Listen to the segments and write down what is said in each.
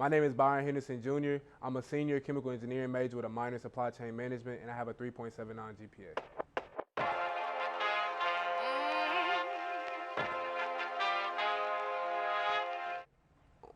My name is Byron Henderson Jr. I'm a senior chemical engineering major with a minor in supply chain management, and I have a 3.79 GPA.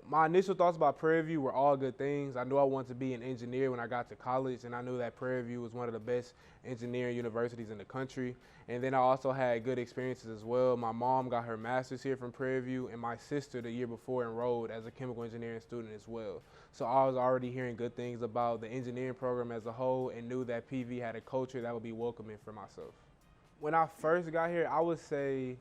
My initial thoughts about Prairie View were all good things. I knew I wanted to be an engineer when I got to college, and I knew that Prairie View was one of the best engineering universities in the country. And then I also had good experiences as well. My mom got her master's here from Prairie View, and my sister the year before enrolled as a chemical engineering student as well. So I was already hearing good things about the engineering program as a whole and knew that PV had a culture that would be welcoming for myself. When I first got here, I would say,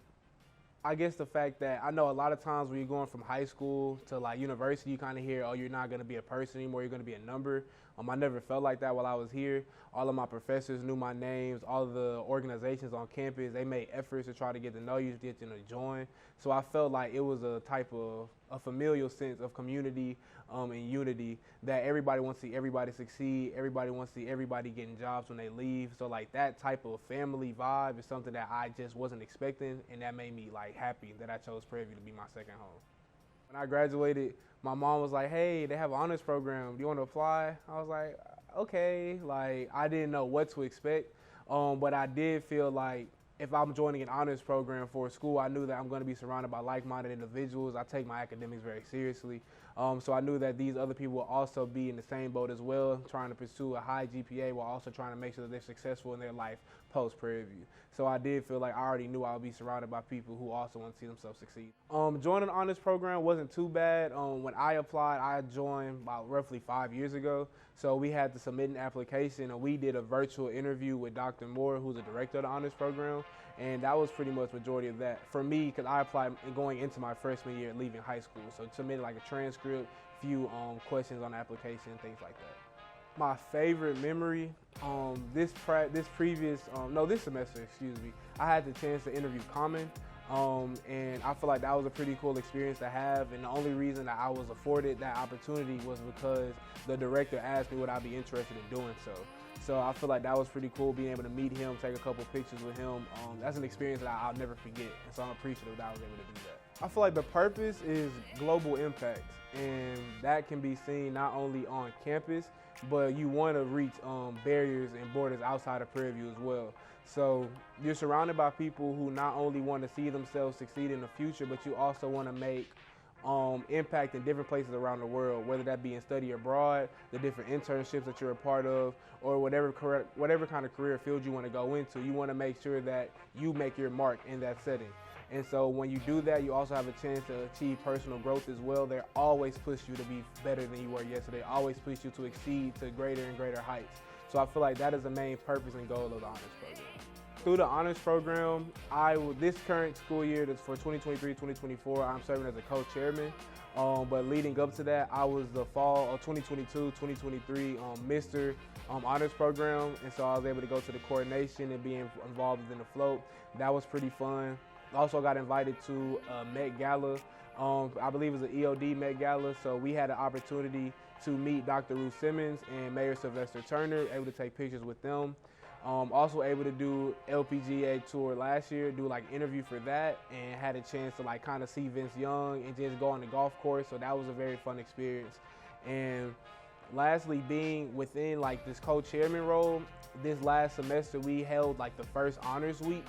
I guess the fact that I know a lot of times when you're going from high school to like university, you kind of hear, oh, you're not going to be a person anymore, you're going to be a number. I never felt like that while I was here. All of my professors knew my names. All of the organizations on campus, they made efforts to try to get to know you, to get you to join. So I felt like it was a type of a familial sense of community and unity that everybody wants to see everybody succeed. Everybody wants to see everybody getting jobs when they leave. So like that type of family vibe is something that I just wasn't expecting, and that made me like happy that I chose Prairie View to be my second home. When I graduated, my mom was like, hey, they have an honors program. Do you want to apply? I was like, okay. Like, I didn't know what to expect, but I did feel like if I'm joining an honors program for a school, I knew that I'm going to be surrounded by like-minded individuals. I take my academics very seriously. So I knew that these other people will also be in the same boat as well, trying to pursue a high GPA while also trying to make sure that they're successful in their life post-Prairie View. So I did feel like I already knew I would be surrounded by people who also want to see themselves succeed. Joining an honors program wasn't too bad. When I applied, I joined about roughly 5 years ago. So we had to submit an application, and we did a virtual interview with Dr. Moore, who's the director of the honors program. And that was pretty much majority of that for me, because I applied going into my freshman year leaving high school. So submitted like a transcript, few questions on the application, things like that. My favorite memory, this semester, excuse me, I had the chance to interview Common. And I feel like that was a pretty cool experience to have, and the only reason that I was afforded that opportunity was because the director asked me would I be interested in doing so. So I feel like that was pretty cool, being able to meet him, take a couple pictures with him. That's an experience that I'll never forget, and so I'm appreciative that I was able to do that. I feel like the purpose is global impact, and that can be seen not only on campus, but you want to reach barriers and borders outside of Prairie View as well. So you're surrounded by people who not only want to see themselves succeed in the future, but you also want to make impact in different places around the world, whether that be in study abroad, the different internships that you're a part of, or whatever kind of career field you want to go into. You want to make sure that you make your mark in that setting. And so when you do that, you also have a chance to achieve personal growth as well. They always push you to be better than you were yesterday, always push you to exceed to greater and greater heights. So I feel like that is the main purpose and goal of the honors program. Through the honors program, this current school year, that's for 2023-2024, I'm serving as a co-chairman. But leading up to that, I was the fall of 2022-2023 Mr. Honors program, and so I was able to go to the coordination and be involved in the float. That was pretty fun. Also got invited to a Met Gala. I believe it was an EOD Met Gala, so we had an opportunity to meet Dr. Ruth Simmons and Mayor Sylvester Turner, able to take pictures with them. Also able to do LPGA tour last year, do like interview for that, and had a chance to like kind of see Vince Young and just go on the golf course. So that was a very fun experience. And lastly, being within like this co-chairman role, this last semester we held like the first honors week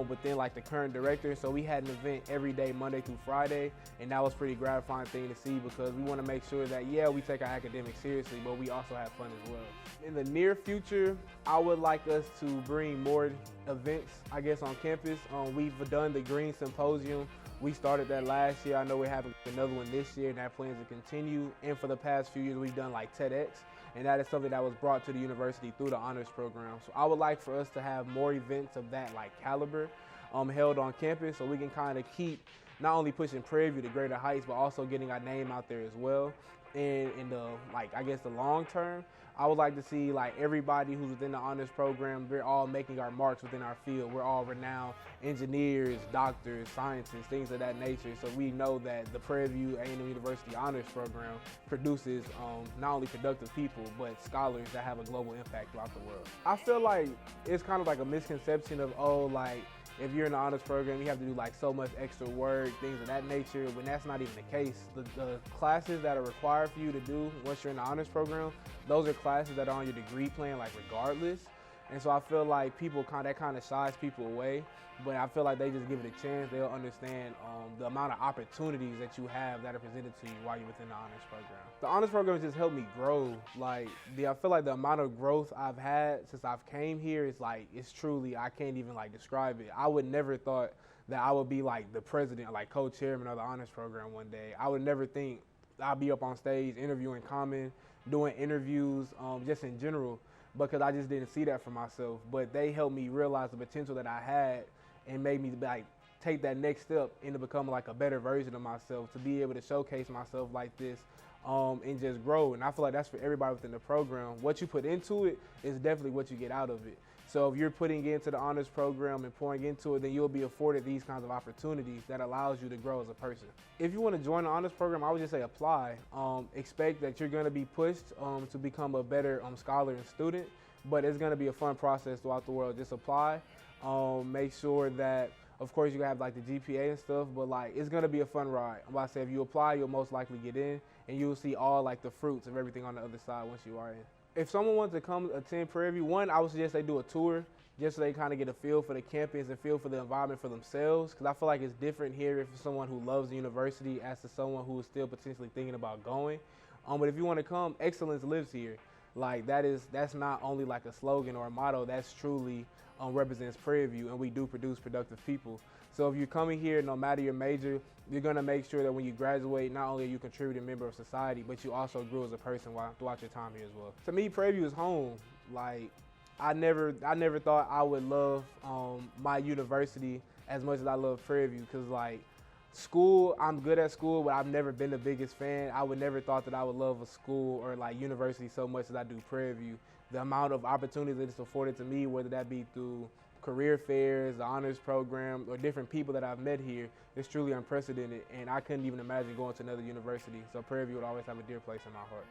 within like the current director. So we had an event every day, Monday through Friday, and that was pretty gratifying thing to see, because we want to make sure that, yeah, we take our academics seriously, but we also have fun as well. In the near future, I would like us to bring more events, I guess, on campus. We've done the Green Symposium. We started that last year. I know we're having another one this year, and that plans to continue. And for the past few years, we've done like TEDx, and that is something that was brought to the university through the honors program. So I would like for us to have more events of that like caliber held on campus, so we can kind of keep not only pushing Prairie View to greater heights, but also getting our name out there as well. And in the the long term, I would like to see like everybody who's within the honors program, we're all making our marks within our field. We're all renowned engineers, doctors, scientists, things of that nature. So we know that the Prairie View A&M University honors program produces not only productive people, but scholars that have a global impact throughout the world. I feel like it's kind of like a misconception of, oh, like if you're in the honors program, you have to do like so much extra work, things of that nature, when that's not even the case. The classes that are required for you to do once you're in the honors program, those are classes that are on your degree plan, like regardless. And so I feel like that kind of shies people away, but I feel like they just give it a chance. They'll understand the amount of opportunities that you have that are presented to you while you're within the honors program. The honors program has just helped me grow. I feel like the amount of growth I've had since I've came here is it's truly, I can't even describe it. I would never thought that I would be like the president, like co-chairman of the honors program one day. I would never think I'd be up on stage interviewing Common, doing interviews, just in general, because I just didn't see that for myself. But they helped me realize the potential that I had and made me take that next step into becoming a better version of myself, to be able to showcase myself like this and just grow. And I feel like that's for everybody within the program. What you put into it is definitely what you get out of it. So if you're putting into the honors program and pouring into it, then you'll be afforded these kinds of opportunities that allows you to grow as a person. If you want to join the honors program, I would just say apply. Expect that you're going to be pushed to become a better scholar and student, but it's going to be a fun process throughout the world. Just apply. Make sure that, of course, you have the GPA and stuff, but it's going to be a fun ride. I'm about to say, if you apply, you'll most likely get in, and you'll see all the fruits of everything on the other side once you are in. If someone wants to come attend Prairie View, one, I would suggest they do a tour, just so they kind of get a feel for the campus and feel for the environment for themselves, because I feel like it's different here if you're someone who loves the university as to someone who is still potentially thinking about going. But if you want to come, excellence lives here. That's not only a slogan or a motto, that's truly represents Prairie View, and we do produce productive people. So if you're coming here, no matter your major, you're gonna make sure that when you graduate, not only are you a contributing member of society, but you also grew as a person throughout your time here as well. To me, Prairie View is home. I never thought I would love my university as much as I love Prairie View, because school, I'm good at school, but I've never been the biggest fan. I would never thought that I would love a school or university so much as I do Prairie View. The amount of opportunities that it's afforded to me, whether that be through career fairs, the honors program, or different people that I've met here, is truly unprecedented, and I couldn't even imagine going to another university. So Prairie View would always have a dear place in my heart.